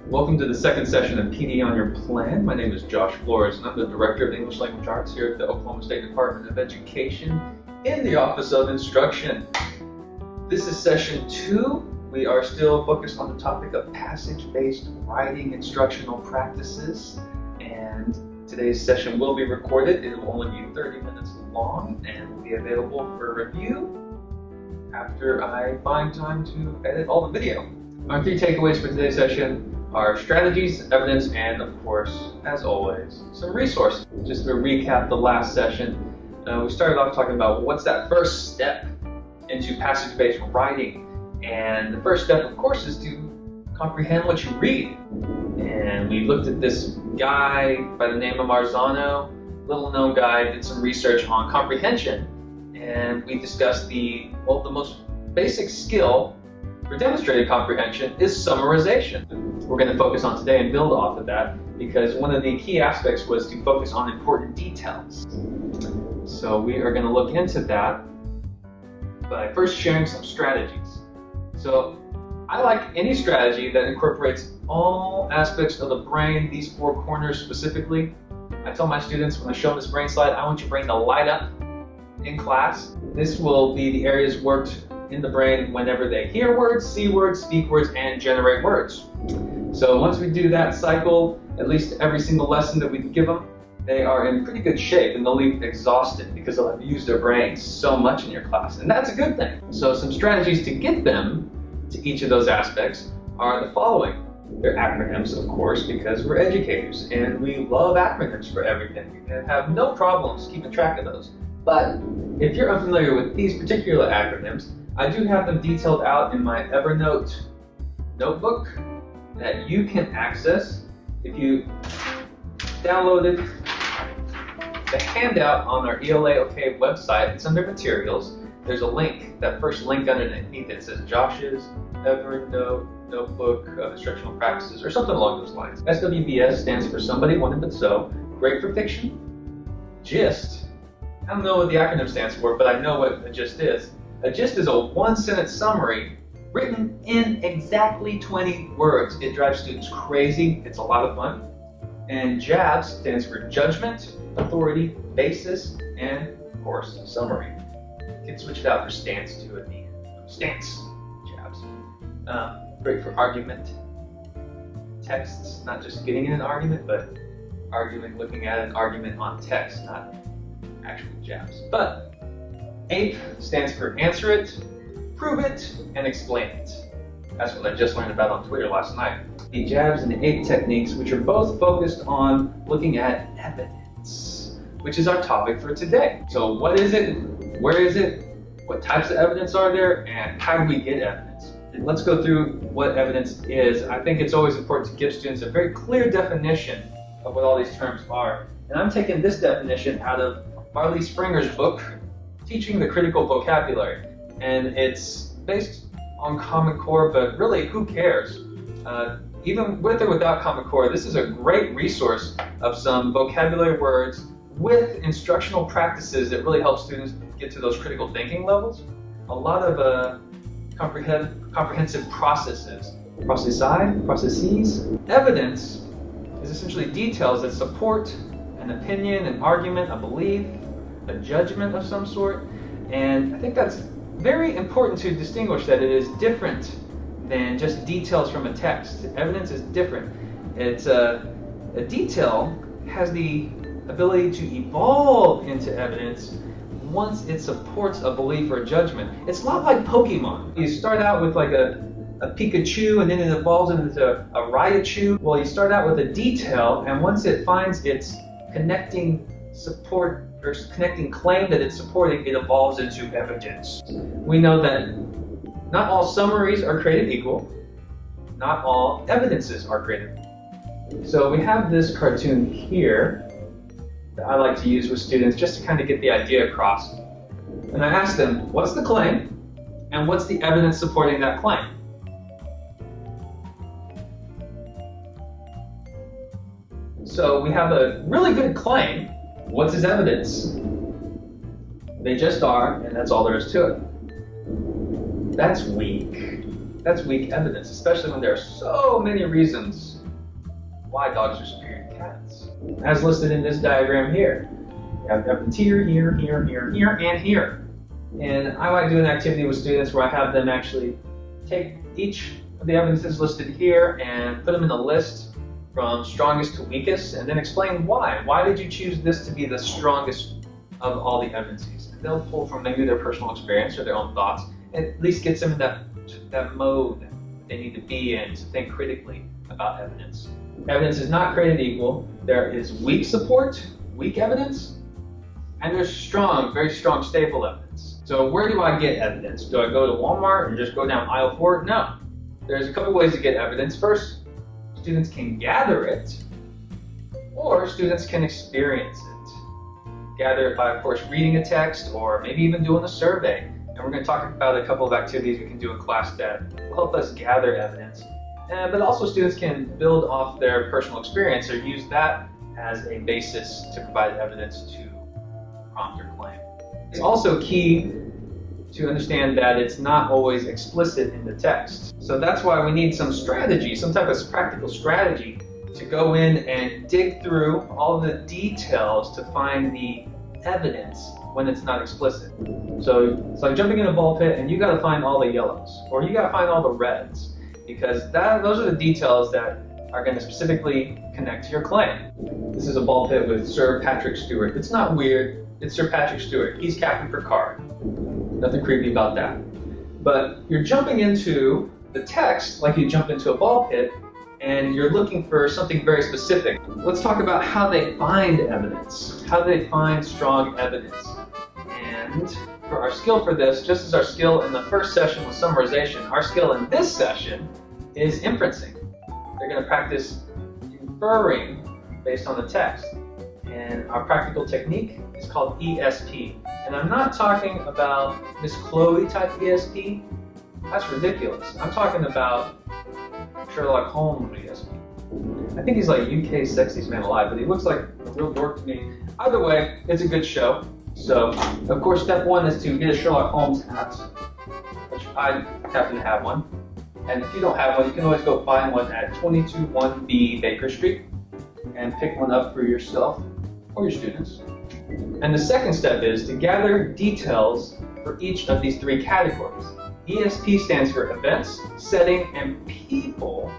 Welcome to the second session of PD on Your Plan. My name is Josh Flores, and I'm the Director of English Language Arts here at the Oklahoma State Department of Education in the Office of Instruction. This is session 2. We are still focused on the topic of passage-based writing instructional practices, and today's session will be recorded. It will only be 30 minutes long and will be available for review after I find time to edit all the video. Our 3 takeaways for today's session are strategies, evidence, and of course, as always, some resources. Just to recap the last session, we started off talking about what's that first step into passage-based writing. And the first step, of course, is to comprehend what you read. And we looked at this guy by the name of Marzano, little known guy, did some research on comprehension. And we discussed the most basic skill for demonstrated comprehension is summarization. We're going to focus on today and build off of that because one of the key aspects was to focus on important details. So we are going to look into that by first sharing some strategies. So I like any strategy that incorporates all aspects of the brain, these 4 corners specifically. I tell my students when I show them this brain slide, I want your brain to light up in class. This will be the areas worked in the brain whenever they hear words, see words, speak words, and generate words. So once we do that cycle, at least every single lesson that we give them, they are in pretty good shape and they'll leave exhausted because they'll have used their brains so much in your class, and that's a good thing. So some strategies to get them to each of those aspects are the following. They're acronyms, of course, because we're educators and we love acronyms for everything and have no problems keeping track of those. But if you're unfamiliar with these particular acronyms, I do have them detailed out in my Evernote notebook that you can access if you downloaded the handout on our ELA OK website. It's under materials. There's a link, that first link underneath it says Josh's Evernote Notebook of Instructional Practices or something along those lines. SWBS stands for Somebody Wanted But So. Great for fiction. GIST. I don't know what the acronym stands for, but I know what a GIST is. A GIST is a 1-sentence summary written in exactly 20 words. It drives students crazy. It's a lot of fun. And JABS stands for Judgment, Authority, Basis, and, of course, Summary. You can switch it out for stance too at the end. Stance, JABS. Great for argument texts, not just getting in an argument, but argument, looking at an argument on text, not actual JABS. But APE stands for Answer It, Prove It, and Explain It. That's what I just learned about on Twitter last night. The JABS and the APE techniques, which are both focused on looking at evidence, which is our topic for today. So what is it? Where is it? What types of evidence are there? And how do we get evidence? And let's go through what evidence is. I think it's always important to give students a very clear definition of what all these terms are. And I'm taking this definition out of Marley Springer's book, Teaching the Critical Vocabulary. And it's based on Common Core, but really, who cares? Even with or without Common Core, this is a great resource of some vocabulary words with instructional practices that really help students get to those critical thinking levels. A lot of comprehensive processes. Processes. Evidence is essentially details that support an opinion, an argument, a belief, a judgment of some sort. And I think that's very important to distinguish that it is different than just details from a text. Evidence is different. It's a detail has the ability to evolve into evidence once it supports a belief or a judgment. It's not like Pokemon. You start out with like a Pikachu and then it evolves into a Raichu. Well, you start out with a detail, and once it finds its connecting support or connecting claim that it's supporting, it evolves into evidence. We know that not all summaries are created equal. Not all evidences are created equal. So we have this cartoon here that I like to use with students just to kind of get the idea across. And I ask them, what's the claim and what's the evidence supporting that claim? So we have a really good claim. What's his evidence? They just are, and that's all there is to it. That's weak. That's weak evidence, especially when there are so many reasons why dogs are superior to cats. As listed in this diagram here. You have evidence here, here, here, here, here, and here. And I like doing an activity with students where I have them actually take each of the evidences listed here and put them in a list from strongest to weakest, and then explain why. Why did you choose this to be the strongest of all the evidences? And they'll pull from maybe their personal experience or their own thoughts, and at least gets them in that mode they need to be in to think critically about evidence. Evidence is not created equal. There is weak support, weak evidence, and there's strong, very strong, stable evidence. So where do I get evidence? Do I go to Walmart and just go down aisle 4? No. There's a couple ways to get evidence. First, students can gather it, or students can experience it. Gather it by, of course, reading a text, or maybe even doing a survey. And we're going to talk about a couple of activities we can do in class that will help us gather evidence. But also students can build off their personal experience or use that as a basis to provide evidence to prompt or claim. It's also key to understand that it's not always explicit in the text. So that's why we need some strategy, some type of practical strategy to go in and dig through all the details to find the evidence when it's not explicit. So it's like jumping in a ball pit and you got to find all the yellows, or you got to find all the reds, because those are the details that are going to specifically connect to your claim. This is a ball pit with Sir Patrick Stewart. It's not weird. It's Sir Patrick Stewart. He's captain for card. Nothing creepy about that. But you're jumping into the text like you jump into a ball pit, and you're looking for something very specific. Let's talk about how they find evidence, how they find strong evidence. And for our skill for this, just as our skill in the first session was summarization, our skill in this session is inferencing. They're going to practice inferring based on the text. And our practical technique is called ESP. And I'm not talking about Miss Chloe type ESP. That's ridiculous. I'm talking about Sherlock Holmes ESP. I think he's like UK's sexiest man alive, but he looks like a real dork to me. Either way, it's a good show. So, of course, step one is to get a Sherlock Holmes hat, which I happen to have one. And if you don't have one, you can always go find one at 221B Baker Street and pick one up for yourself or your students. And the second step is to gather details for each of these three categories. ESP stands for events, setting, and people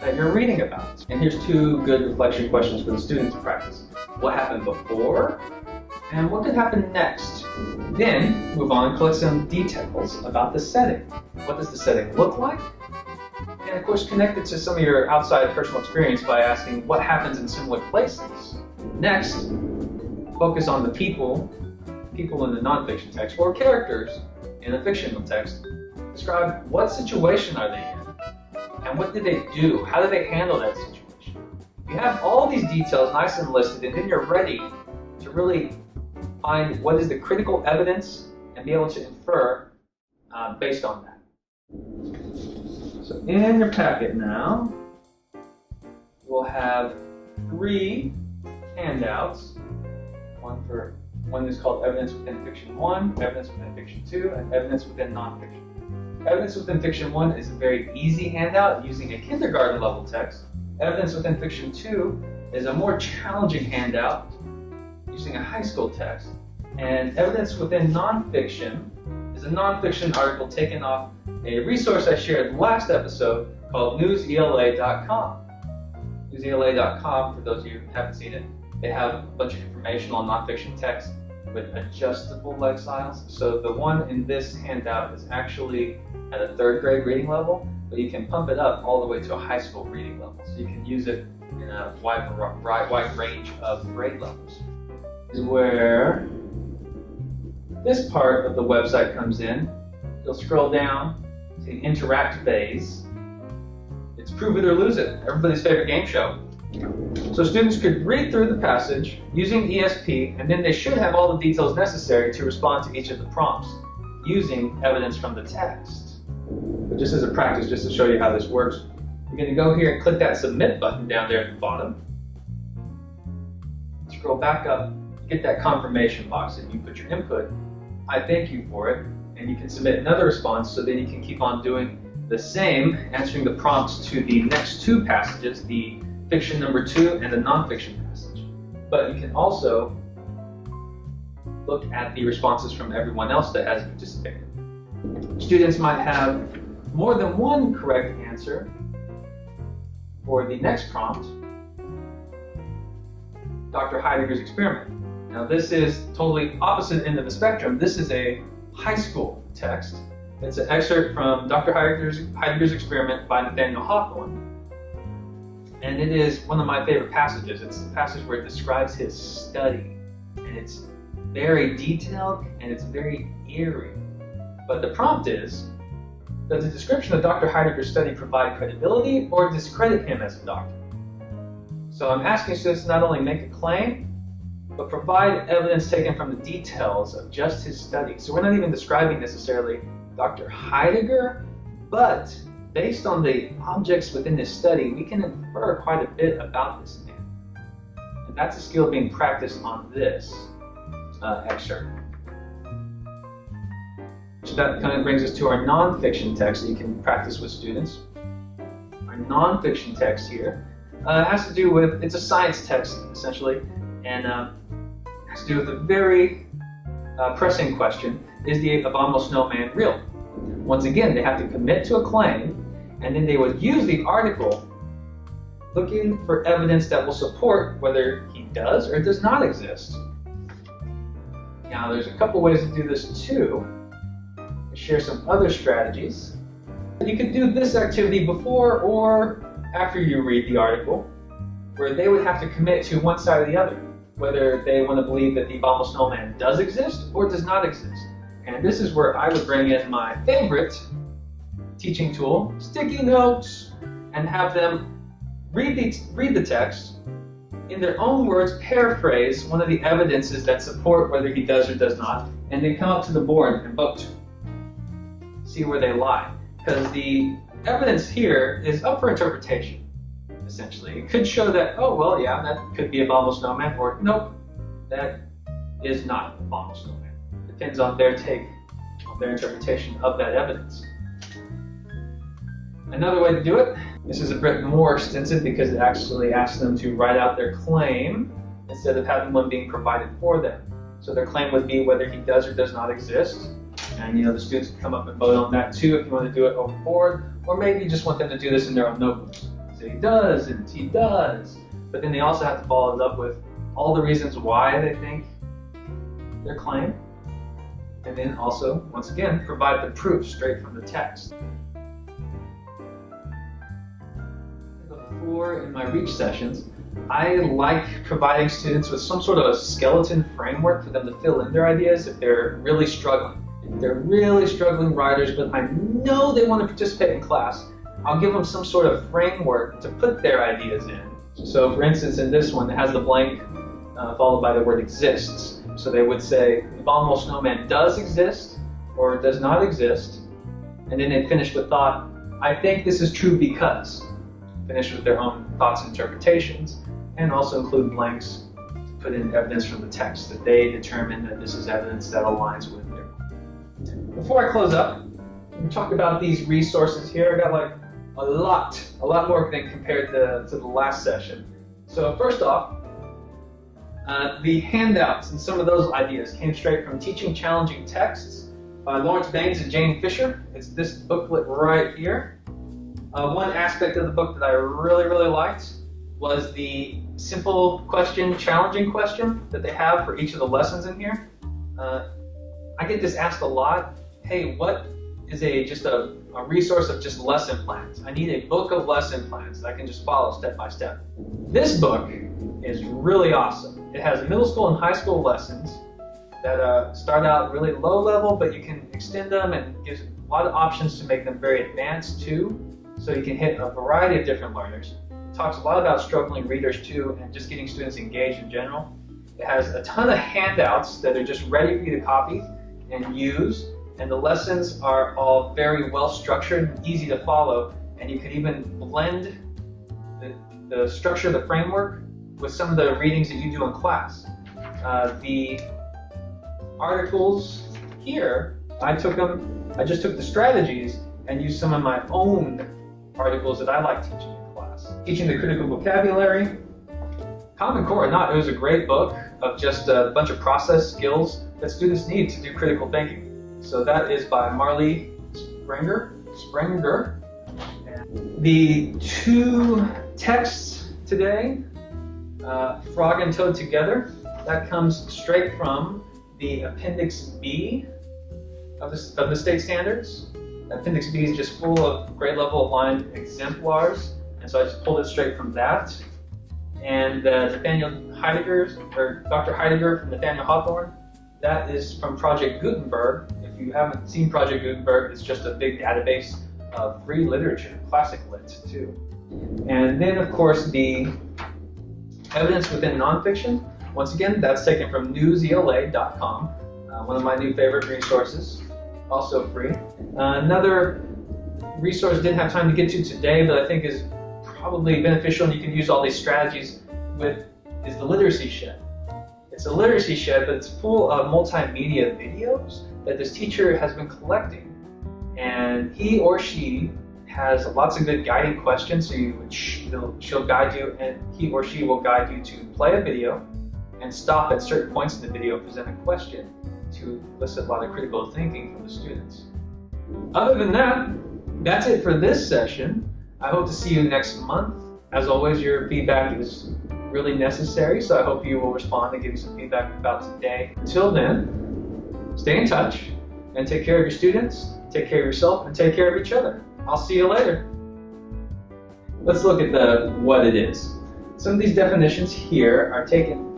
that you're reading about. And here's two good reflection questions for the students to practice. What happened before? And what could happen next? Then move on and collect some details about the setting. What does the setting look like? And of course, connect it to some of your outside personal experience by asking what happens in similar places. Next, focus on the people in the nonfiction text, or characters in a fictional text. Describe what situation are they in, and what did they do? How did they handle that situation? You have all these details nice and listed, and then you're ready to really find what is the critical evidence and be able to infer based on that. So in your packet now, we'll have three handouts. One is called Evidence Within Fiction 1, Evidence Within Fiction 2, and Evidence Within Nonfiction. Evidence Within Fiction 1 is a very easy handout using a kindergarten level text. Evidence Within Fiction 2 is a more challenging handout using a high school text. And Evidence Within Nonfiction is a nonfiction article taken off a resource I shared last episode called newsela.com. Newsela.com, for those of you who haven't seen it, they have a bunch of information on nonfiction text with adjustable leg styles. So the one in this handout is actually at a 3rd grade reading level, but you can pump it up all the way to a high school reading level. So you can use it in a wide range of grade levels. This is where this part of the website comes in. You'll scroll down to the interact phase. It's Prove It or Lose It, everybody's favorite game show. So students could read through the passage using ESP, and then they should have all the details necessary to respond to each of the prompts using evidence from the text. But just as a practice, just to show you how this works, you're going to go here and click that submit button down there at the bottom. Scroll back up, get that confirmation box, and you put your input. I thank you for it, and you can submit another response so then you can keep on doing the same, answering the prompts to the next two passages, the fiction number 2 and a nonfiction passage. But you can also look at the responses from everyone else that has participated. Students might have more than one correct answer for the next prompt, Dr. Heidegger's experiment. Now this is totally opposite end of the spectrum. This is a high school text. It's an excerpt from Dr. Heidegger's experiment by Nathaniel Hawthorne. And it is one of my favorite passages. It's the passage where it describes his study. And it's very detailed and it's very eerie. But the prompt is, does the description of Dr. Heidegger's study provide credibility or discredit him as a doctor? So I'm asking students to not only make a claim, but provide evidence taken from the details of just his study. So we're not even describing necessarily Dr. Heidegger, but based on the objects within this study, we can infer quite a bit about this man. And that's a skill being practiced on this excerpt. So that kind of brings us to our nonfiction text that you can practice with students. Our nonfiction text here has to do with, it's a science text essentially, and has to do with a very pressing question: is the abominable snowman real? Once again, they have to commit to a claim, and then they would use the article looking for evidence that will support whether he does or does not exist. Now, there's a couple ways to do this too. I'll share some other strategies. You could do this activity before or after you read the article, where they would have to commit to one side or the other, whether they want to believe that the abominable snowman does exist or does not exist. And this is where I would bring in my favorite teaching tool, sticky notes, and have them read the text, in their own words, paraphrase one of the evidences that support whether he does or does not, and then come up to the board and vote. See where they lie. Because the evidence here is up for interpretation, essentially. It could show that, oh, well, yeah, that could be abominable snowman, or nope, that is not abominable snowman. Depends on their take, on their interpretation of that evidence. Another way to do it, this is a bit more extensive because it actually asks them to write out their claim instead of having one being provided for them. So their claim would be whether he does or does not exist. And the students can come up and vote on that too if you want to do it over board, or maybe you just want them to do this in their own notebooks. So he does and he does. But then they also have to follow it up with all the reasons why they think their claim. And then also, once again, provide the proof straight from the text. Before in my reach sessions, I like providing students with some sort of a skeleton framework for them to fill in their ideas if they're really struggling. If they're really struggling writers, but I know they want to participate in class, I'll give them some sort of framework to put their ideas in. So for instance, in this one, it has the blank followed by the word exists. So they would say, the abominable snowman does exist or does not exist. And then they'd finish with thought, I think this is true because. Finish with their own thoughts and interpretations, and also include blanks to put in evidence from the text that they determine that this is evidence that aligns with their. Before I close up, we talk about these resources here. I got like a lot more than compared to the last session. So first off, the handouts and some of those ideas came straight from Teaching Challenging Texts by Lawrence Baines and Jane Fisher. It's this booklet right here. One aspect of the book that I really liked was the simple question, challenging question that they have for each of the lessons in here. I get this asked a lot, hey, what is just a resource of just lesson plans? I need a book of lesson plans that I can just follow step by step. This book is really awesome. It has middle school and high school lessons that start out really low level, but you can extend them and gives a lot of options to make them very advanced too. So you can hit a variety of different learners. It talks a lot about struggling readers too, and just getting students engaged in general. It has a ton of handouts that are just ready for you to copy and use, and the lessons are all very well structured and easy to follow, and you can even blend the structure of the framework with some of the readings that you do in class. The articles here, I just took the strategies and used some of my own articles that I like teaching in class. teaching the critical vocabulary. Common Core or not, it was a great book of just a bunch of process skills that students need to do critical thinking. So that is by Marley Sprenger. The two texts today, Frog and Toad Together, that comes straight from the Appendix B of the state standards. Appendix B is just full of grade level aligned exemplars, and so I just pulled it straight from that. And Nathaniel Heidegger, or Dr. Heidegger from Nathaniel Hawthorne, that is from Project Gutenberg. If you haven't seen Project Gutenberg, it's just a big database of free literature, classic lit too. And then of course the evidence within nonfiction. Once again, that's taken from newsela.com, one of my new favorite resources, also free. Another resource I didn't have time to get to today, but I think is probably beneficial and you can use all these strategies with, is the Literacy Shed. It's a literacy shed, but it's full of multimedia videos that this teacher has been collecting. And he or she has lots of good guiding questions, so she'll guide you, and he or she will guide you to play a video and stop at certain points in the video, present a question to elicit a lot of critical thinking from the students. Other than that, that's it for this session. I hope to see you next month. As always, your feedback is really necessary, so I hope you will respond and give me some feedback about today. Until then, stay in touch and take care of your students, take care of yourself, and take care of each other. I'll see you later. Let's look at what it is. Some of these definitions here are taken.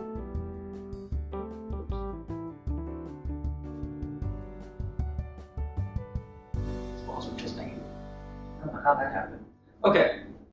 These balls are just hanging. I don't know how that happened. Okay.